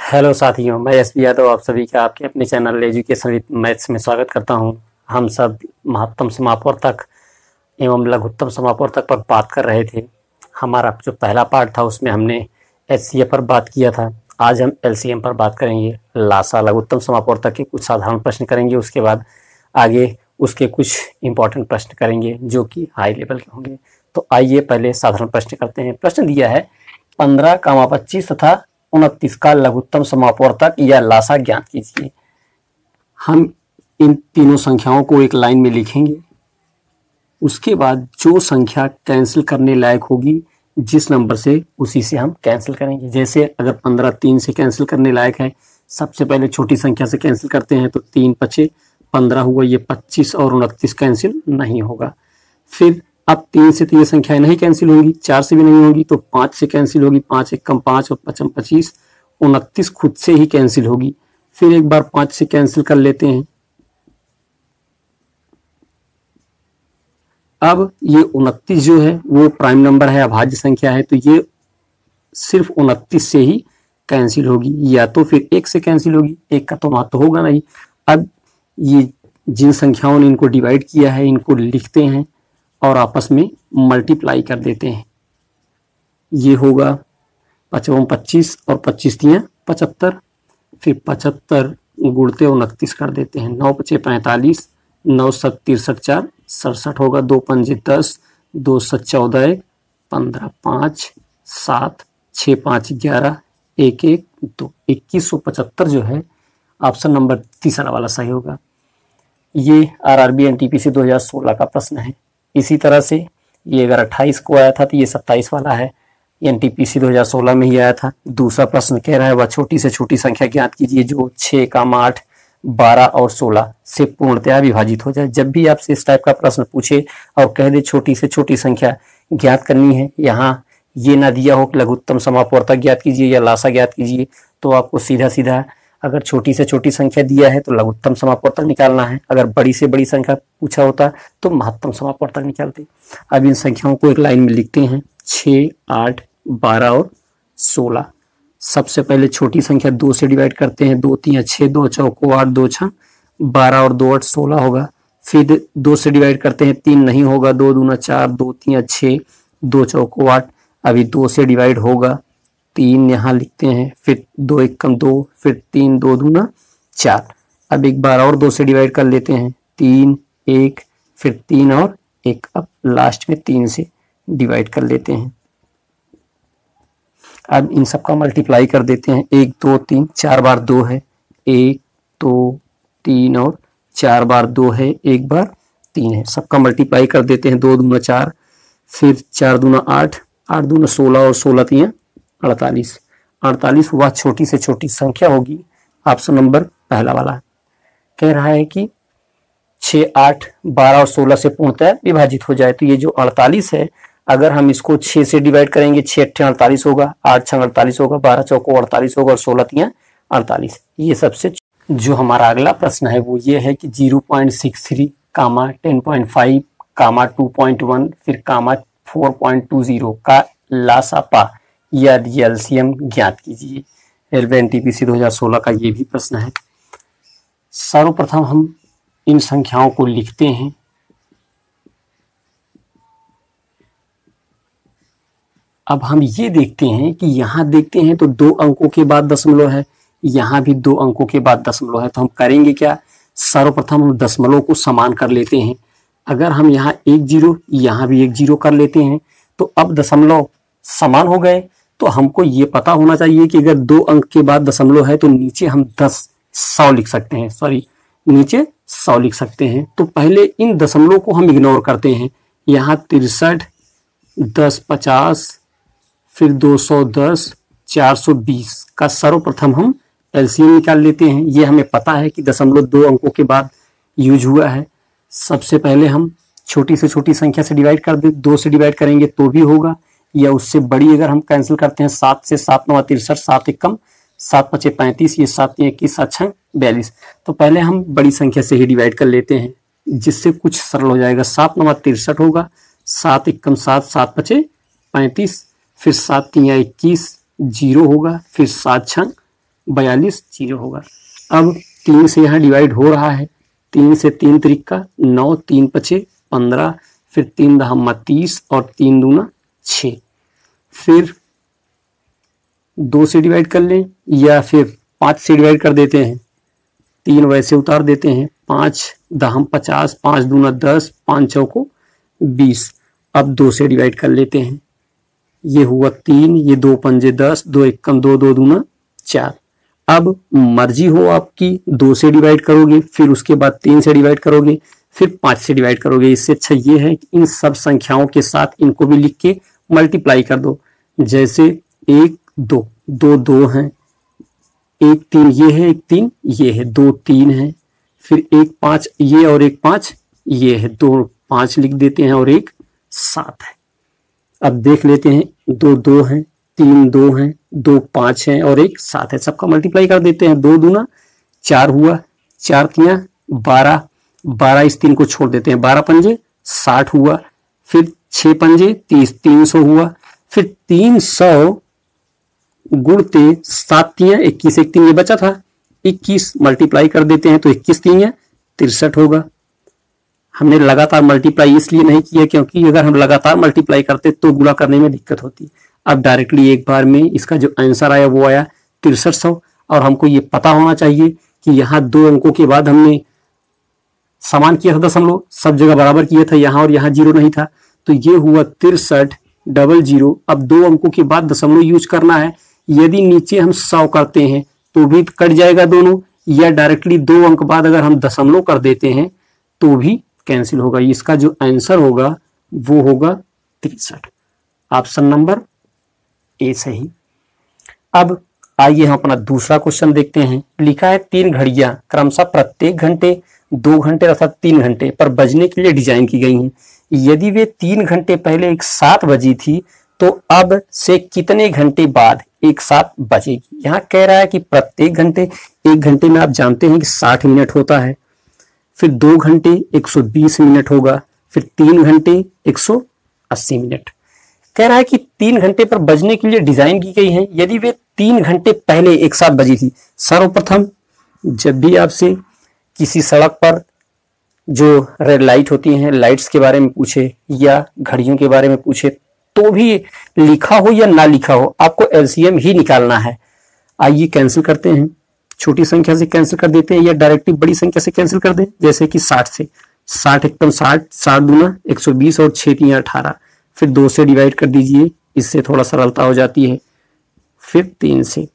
Hello साथियों, मैं SB Yadav आप सभी का आपके अपने चैनल एजुकेशन विद मैथ्स में स्वागत करता हूं। हम सब महत्तम समापवर्तक एवं लघुत्तम समापवर्तक पर बात कर रहे थे। हमारा जो पहला पार्ट था उसमें हमने एचसीएफ पर बात किया था। आज हम एलसीएम पर बात करेंगे। लासा लघुत्तम समापवर्तक के कुछ साधारण प्रश्न करेंगे, उसके बाद आगे उसके कुछ इंपॉर्टेंट प्रश्न करेंगे जो कि हाई लेवल के होंगे। तो आइए पहले साधारण प्रश्न करते हैं। प्रश्न दिया है 15, 25 तथा 29 का लघुत्तम समापवर्तक या लासा ज्ञात कीजिए। हम इन तीनों संख्याओं को एक लाइन में लिखेंगे, उसके बाद जो संख्या कैंसिल करने लायक होगी जिस नंबर से उसी से हम कैंसिल करेंगे। जैसे अगर 15 3 से कैंसिल करने लायक है, सबसे पहले छोटी संख्या से कैंसिल करते हैं तो 3 5 15 हुआ, ये 25 और 29 कैंसिल नहीं होगा। फिर अब 3 से तो ये संख्याएं नहीं कैंसिल होंगी, 4 से भी नहीं होगी, तो 5 से कैंसिल होगी, 5 एक कम 5 और 5 25, 29 खुद से ही कैंसिल होगी। फिर एक बार 5 से कैंसिल कर लेते हैं। अब ये 29 जो है वो प्राइम नंबर है, अभाज्य संख्या है, तो ये सिर्फ 29 से ही कैंसिल होगी, या तो फिर 1 से कैंसिल होगी। 1 का तो महत्व होगा नहीं। अब ये जिन संख्याओं ने इनको डिवाइड किया है इनको लिखते हैं और आपस में मल्टीप्लाई कर देते हैं। ये होगा 5 और 25 और 25 दिया 75, फिर 75 गुणते 29 कर देते हैं। 9 5 45, 9 7 63 4 67 होगा। 2 5 10, 2 7 14 15, 5 7 6 5 11 1 1 2, 2175 जो है ऑप्शन नंबर तीसरा वाला सही होगा। ये आरआरबी एनटीपीसी 2016 का प्रश्न है। इसी तरह से ये अगर 28 को आया था तो ये 27 वाला है, एनटीपीसी 2016 में ही आया था। दूसरा प्रश्न कह रहा है वह छोटी से छोटी संख्या ज्ञात कीजिए जो 6, 8, 12 और 16 से पूर्णतया विभाजित हो जाए। जब भी आपसे इस टाइप का प्रश्न पूछे और कह दे छोटी से छोटी संख्या ज्ञात करनी है, यहाँ ये ना दिया हो कि लघुत्तम समापवर्तक ज्ञात कीजिए या लासा ज्ञात कीजिए, तो आपको सीधा सीधा अगर छोटी से छोटी संख्या दिया है तो लघुत्तम समापवर्तक निकालना है। अगर बड़ी से बड़ी संख्या पूछा होता तो महत्तम समापवर्तक निकालते। अब इन संख्याओं को एक लाइन में लिखते हैं। 6, 8, 12 और 16। सबसे पहले छोटी संख्या 2 से डिवाइड करते हैं। 2 3 6, 2 चौको 8, 2 6 12 और 2 8 16 होगा। फिर 2 से डिवाइड करते हैं, 3 नहीं होगा। 2 दूना 4, 2 3 6, 2 चौको 8। अभी 2 से डिवाइड होगा, 3 यहाँ लिखते हैं। फिर 2 1 कम 2, फिर 3 2 दूना 4। अब एक बार और 2 से डिवाइड कर लेते हैं। 3 1, फिर 3 और 1। अब लास्ट में 3 से डिवाइड कर लेते हैं। अब इन सब का मल्टीप्लाई कर देते हैं। 1 2 3 4 बार 2 है, 1 2 3 और 4 बार 2 है, 1 बार 3 है। सबका मल्टीप्लाई कर देते हैं। 2 दूना 4, फिर 4 दूना 8, 8 दूना 16 और 16 3 48। 48 वह छोटी से छोटी संख्या होगी। ऑप्शन नंबर पहला वाला कह रहा है कि 6, 8, 12 और 16 से पूर्णतः विभाजित हो जाए। तो ये जो 48 है, अगर हम इसको 6 से डिवाइड करेंगे, 6 8 48 होगा, 8 6 48 होगा, 12 चौको 48 होगा और 16 3 48। ये सबसे जो हमारा अगला प्रश्न है वो ये है कि 0.63, 10.5, 2.1, फिर 4.20 का लासा पा या एलसीएम ज्ञात कीजिए। रेलवे एनटीपीसी 2016 का ये भी प्रश्न है। सर्वप्रथम हम इन संख्याओं को लिखते हैं। अब हम ये देखते हैं कि यहाँ देखते हैं तो 2 अंकों के बाद दशमलव है, यहाँ भी 2 अंकों के बाद दशमलव है। तो हम करेंगे क्या, सर्वप्रथम हम दशमलव को समान कर लेते हैं। अगर हम यहाँ 1 0, यहाँ भी 1 0 कर लेते हैं तो अब दशमलव समान हो गए। तो हमको ये पता होना चाहिए कि अगर 2 अंक के बाद दशमलव है तो नीचे हम 100 लिख सकते हैं, नीचे 100 लिख सकते हैं। तो पहले इन दशमलव को हम इग्नोर करते हैं। यहाँ 63, 10 50, फिर 210, 420 का सर्वप्रथम हम एलसीएम निकाल लेते हैं। ये हमें पता है कि दशमलव 2 अंकों के बाद यूज हुआ है। सबसे पहले हम छोटी से छोटी संख्या से डिवाइड कर दे। 2 से डिवाइड करेंगे तो भी होगा, या उससे बड़ी अगर हम कैंसिल करते हैं। 7 से 7 9 63, 7 1 कम 7 5 35, ये 7 3 21, 7 6 42। तो पहले हम बड़ी संख्या से ही डिवाइड कर लेते हैं जिससे कुछ सरल हो जाएगा। 7 9 63 होगा, 7 1 कम 7, 7 5 35, फिर 7 3 21, 0 होगा, फिर 7 6 42 0 होगा। अब 3 से यहाँ डिवाइड हो रहा है, 3 से 3 त्रिका 9, 3 पचे 15, फिर 3 दहम्मा 30 और 3 दूना 6। फिर 2 से डिवाइड कर लें या फिर 5 से डिवाइड कर देते हैं, 3 वैसे उतार देते हैं, 5 दहम 50, 5 दूना 10, 5 चौको 20। अब 2 से डिवाइड कर लेते हैं, ये हुआ 3, ये 2 पंजे 10, 2 एकम 2, 2 दूना 4। अब मर्जी हो आपकी, 2 से डिवाइड करोगे, फिर उसके बाद 3 से डिवाइड करोगे, फिर 5 से डिवाइड करोगे। इससे अच्छा ये है कि इन सब संख्याओं के साथ इनको भी लिख के मल्टीप्लाई कर दो। जैसे 1 2 2 2 हैं, 1 3 ये है, 1 3 ये है, 2 3 है, फिर 1 5 ये और 1 5 ये है, 2 5 लिख देते हैं और 1 7 है। अब देख लेते हैं, 2 2 हैं, 3 2 हैं, 2 5 हैं और 1 7 है। सबका मल्टीप्लाई कर देते हैं, 2 दूना 4 हुआ, 4 तियां 12, 12 इस 3 को छोड़ देते हैं, 12 पंजे 60 हुआ, फिर 6 पंजे 30, 300 हुआ, फिर 300 गुणते 7 तियां 21, 1 3 ये बचा था, 21 मल्टीप्लाई कर देते हैं तो 21 तियां 63 होगा। हमने लगातार मल्टीप्लाई इसलिए नहीं किया क्योंकि अगर हम लगातार मल्टीप्लाई करते तो गुणा करने में दिक्कत होती। अब डायरेक्टली एक बार में इसका जो आंसर आया वो आया 6300। और हमको ये पता होना चाहिए कि यहाँ 2 अंकों के बाद हमने समान किया था दशमलव, सब जगह बराबर किया था, यहाँ और यहाँ 0 नहीं था, तो ये हुआ 6300। अब 2 अंकों के बाद दशमलव यूज करना है। यदि नीचे हम 100 करते हैं तो भी कट जाएगा दोनों, या डायरेक्टली 2 अंक बाद अगर हम दशमलव कर देते हैं तो भी कैंसिल होगा। इसका जो आंसर होगा वो होगा 63। ऑप्शन नंबर ए सही। अब आइए हम अपना दूसरा क्वेश्चन देखते हैं। लिखा है 3 घड़ियां क्रमशः प्रत्येक घंटे, 2 घंटे तथा 3 घंटे पर बजने के लिए डिजाइन की गई हैं। यदि वे 3 घंटे पहले एक साथ बजी थी तो अब से कितने घंटे बाद एक साथ बजेगी। यहाँ कह रहा है कि प्रत्येक घंटे, 1 घंटे में आप जानते हैं कि 60 मिनट होता है, फिर 2 घंटे 120 मिनट होगा, फिर 3 घंटे 180 मिनट। कह रहा है कि 3 घंटे पर बजने के लिए डिजाइन की गई है यदि वे 3 घंटे पहले एक साथ बजी थी। सर्वप्रथम जब भी आपसे किसी सड़क पर जो रेड लाइट होती हैं, लाइट्स के बारे में पूछे या घड़ियों के बारे में पूछे, तो भी लिखा हो या ना लिखा हो आपको एलसीएम ही निकालना है। आइए कैंसिल करते हैं, छोटी संख्या से कैंसिल कर देते हैं या डायरेक्टली बड़ी संख्या से कैंसिल कर दें। जैसे कि 60 से, 60 एकदम 60, 60 दूना 120 और 6 तियां 18, फिर 2 से डिवाइड कर दीजिए, इससे थोड़ा सरलता हो जाती है, फिर 3 से।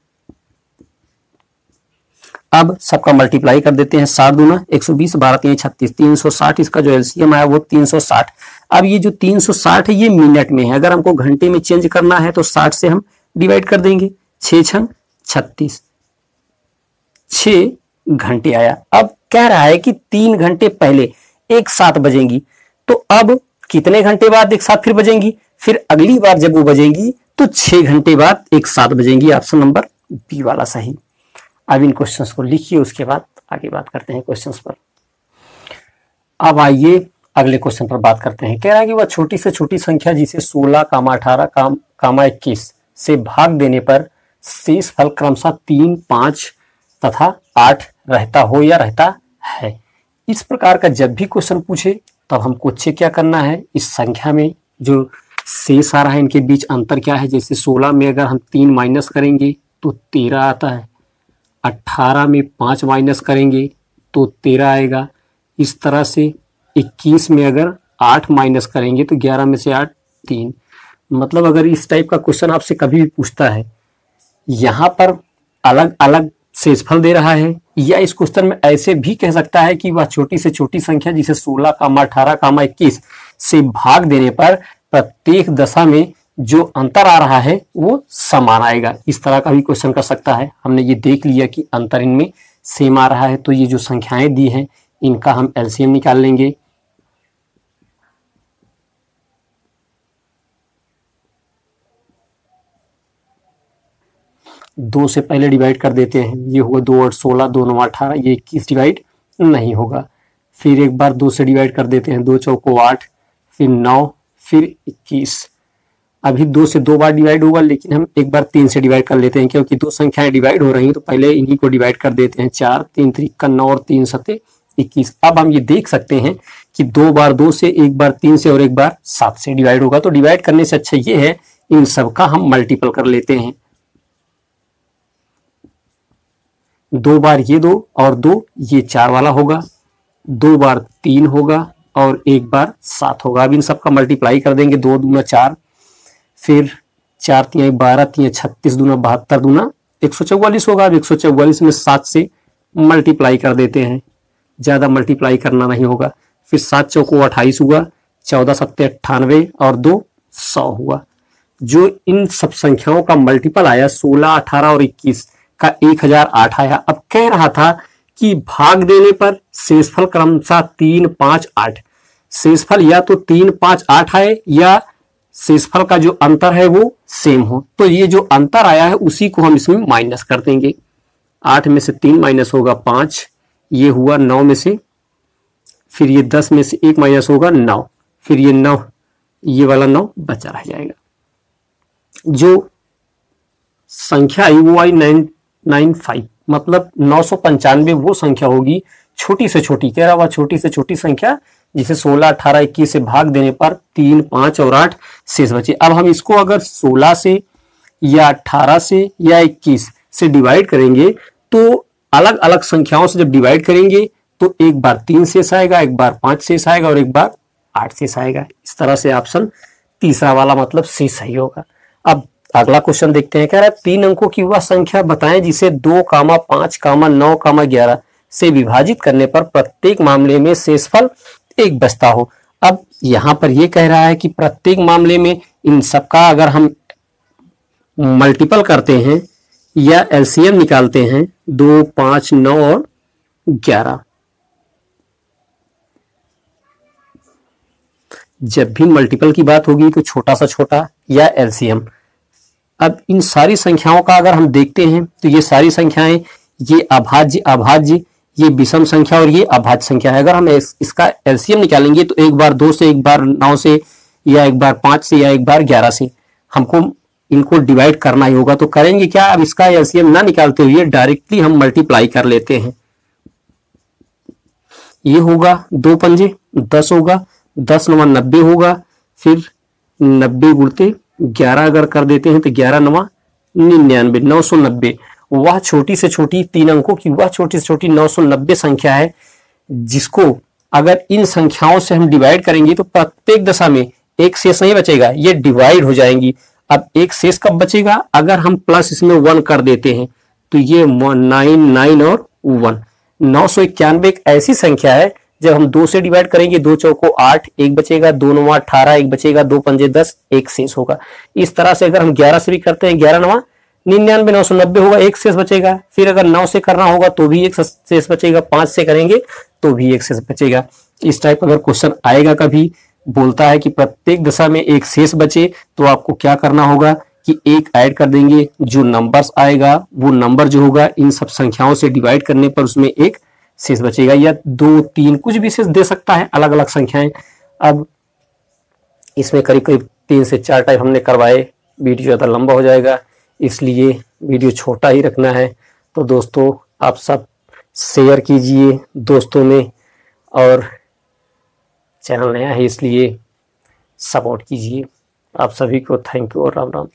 अब सबका मल्टीप्लाई कर देते हैं, 60 दूना 120, 12 तियां 36, 360। इसका जो एलसीएम आया वो 360। अब ये जो 360 है ये मिनट में है, अगर हमको घंटे में चेंज करना है तो 60 से हम डिवाइड कर देंगे, 6 छंग 36, 6 घंटे आया। अब कह रहा है कि 3 घंटे पहले एक साथ बजेंगी, तो अब कितने घंटे बाद एक साथ फिर बजेंगी, फिर अगली बार जब वो बजेंगी तो 6 घंटे बाद एक साथ बजेंगी। ऑप्शन नंबर बी वाला सही। अब इन क्वेश्चंस को लिखिए, उसके बाद आगे बात करते हैं क्वेश्चंस पर। अब आइए अगले क्वेश्चन पर बात करते हैं। कह रहा है कि वह छोटी से छोटी संख्या जिसे 16, 18, 21 से भाग देने पर शेष फल क्रमशः 3, 5 तथा 8 रहता हो या रहता है। इस प्रकार का जब भी क्वेश्चन पूछे तब हमको चेक क्या करना है, इस संख्या में जो शेष आ रहा है इनके बीच अंतर क्या है। जैसे 16 में अगर हम 3 माइनस करेंगे तो 13 आता है, 18 में 5 माइनस करेंगे तो 13 आएगा। इस तरह से 21 में अगर 8 माइनस करेंगे तो 11 में से 8 3। मतलब अगर इस टाइप का क्वेश्चन आपसे कभी भी पूछता है, यहाँ पर अलग अलग शेषफल दे रहा है, या इस क्वेश्चन में ऐसे भी कह सकता है कि वह छोटी से छोटी संख्या जिसे 16, 18, 21 से भाग देने पर प्रत्येक दशा में जो अंतर आ रहा है वो समान आएगा। इस तरह का भी क्वेश्चन कर सकता है। हमने ये देख लिया कि अंतर इनमें सेम आ रहा है, तो ये जो संख्याएं दी हैं इनका हम एलसीएम निकाल लेंगे। दो से पहले डिवाइड कर देते हैं, ये हुआ 2 और 16, 2 9 18, ये 21 डिवाइड नहीं होगा। फिर एक बार 2 से डिवाइड कर देते हैं, 2 चौको 8, फिर 9, फिर 21। अभी 2 से 2 बार डिवाइड होगा, लेकिन हम एक बार 3 से डिवाइड कर लेते हैं, क्योंकि 2 संख्याएं डिवाइड हो रही हैं तो पहले इन्हीं को डिवाइड कर देते हैं। 4 3 त्रिक 9 और 3 सते 21। अब हम ये देख सकते हैं कि 2 बार 2 से, एक बार 3 से और एक बार 7 से डिवाइड होगा। तो डिवाइड करने से अच्छा ये है इन सब का हम मल्टीपल कर लेते हैं। 2 बार ये 2 और 2 ये 4 वाला होगा, 2 बार 3 होगा और एक बार 7 होगा। अब इन सब का मल्टीप्लाई कर देंगे। 2 दूना 4, फिर 4 तिया 12, 3 36, दूना 72, दूना 144 होगा। अब 144 में 7 से मल्टीप्लाई कर देते हैं, ज्यादा मल्टीप्लाई करना नहीं होगा। फिर 7 चौको 28 हुआ, 14 सत्ते 98 और 2 100 हुआ। जो इन सब संख्याओं का मल्टीपल आया 16, 18 और 21 का 1008 आया। अब कह रहा था कि भाग देने पर शेषफल क्रमशः 3, 5, 8, शेषफल या तो 3, 5, 8 आए या शेषफल का जो अंतर है वो सेम हो। तो ये जो अंतर आया है उसी को हम इसमें माइनस कर देंगे। 8 में से 3 माइनस होगा 5, ये हुआ 9 में से, फिर ये 10 में से 1 माइनस होगा 9, फिर ये 9, ये वाला 9 बचा रह जाएगा। जो संख्या आई वो आई 995, मतलब 995 वो संख्या होगी छोटी से छोटी, कह रहा हुआ छोटी से छोटी संख्या जिसे 16, 18, 21 से भाग देने पर 3, 5 और 8 शेष बचे। अब हम इसको अगर 16 से या 18 से या 21 से डिवाइड करेंगे तो अलग अलग संख्याओं से जब डिवाइड करेंगे तो एक बार 3 शेष आएगा, एक बार 5 शेष आएगा और एक बार 8 शेष आएगा। इस तरह से ऑप्शन तीसरा वाला मतलब सी सही होगा। अब अगला क्वेश्चन देखते हैं। कह रहा है 3 अंकों की वह संख्या बताएं जिसे 2, 5, 9, 11 से विभाजित करने पर प्रत्येक मामले में शेषफल 1 बचता हो। अब यहां पर यह कह रहा है कि प्रत्येक मामले में इन सबका अगर हम मल्टीपल करते हैं या एलसीएम निकालते हैं 2, 5, 9 और 11, जब भी मल्टीपल की बात होगी तो छोटा सा छोटा या एलसीएम। अब इन सारी संख्याओं का अगर हम देखते हैं तो ये सारी संख्याएं, ये अभाज्य, अभाज्य, ये विषम संख्या और ये अभाज्य संख्या है। अगर हम इसका एलसीएम निकालेंगे तो एक बार 2 से, एक बार 9 से या एक बार 5 से या एक बार 11 से हमको इनको डिवाइड करना ही होगा। तो करेंगे क्या, अब इसका एलसीएम ना निकालते हुए डायरेक्टली हम मल्टीप्लाई कर लेते हैं। ये होगा 2 पंजे 10 होगा, 10 9 90 होगा, फिर 90 गुणते 11 अगर कर देते हैं तो 11 9 99, 990। वह छोटी से छोटी 3 अंकों की वह छोटी से छोटी 990 संख्या है जिसको अगर इन संख्याओं से हम डिवाइड करेंगे तो प्रत्येक दशा में एक शेष नहीं बचेगा, ये डिवाइड हो जाएंगी। अब एक शेष कब बचेगा, अगर हम प्लस इसमें 1 कर देते हैं तो ये 9 9 और 1। 991 एक ऐसी संख्या है जब हम 2 से डिवाइड करेंगे, 2 चौको 8, 1 बचेगा, 2 9 18, 1 बचेगा, 2 पंजे 10, 1 शेष होगा। इस तरह से अगर हम 11 से भी करते हैं 11 9 99, 990 होगा, 1 शेष बचेगा। फिर अगर 9 से करना होगा तो भी 1 शेष बचेगा, 5 से करेंगे तो भी 1 शेष बचेगा। इस टाइप अगर क्वेश्चन आएगा कभी, बोलता है कि प्रत्येक दशा में 1 शेष बचे, तो आपको क्या करना होगा कि 1 ऐड कर देंगे, जो नंबर्स आएगा वो नंबर जो होगा इन सब संख्याओं से डिवाइड करने पर उसमें 1 शेष बचेगा, या 2 3 कुछ भी शेष दे सकता है, अलग अलग संख्याएं। अब इसमें करीब करीब 3 से 4 टाइप हमने करवाए, वीडियो ज़्यादा लंबा हो जाएगा इसलिए वीडियो छोटा ही रखना है। तो दोस्तों आप सब शेयर कीजिए दोस्तों में, और चैनल नया है इसलिए सपोर्ट कीजिए। आप सभी को थैंक यू और राम राम।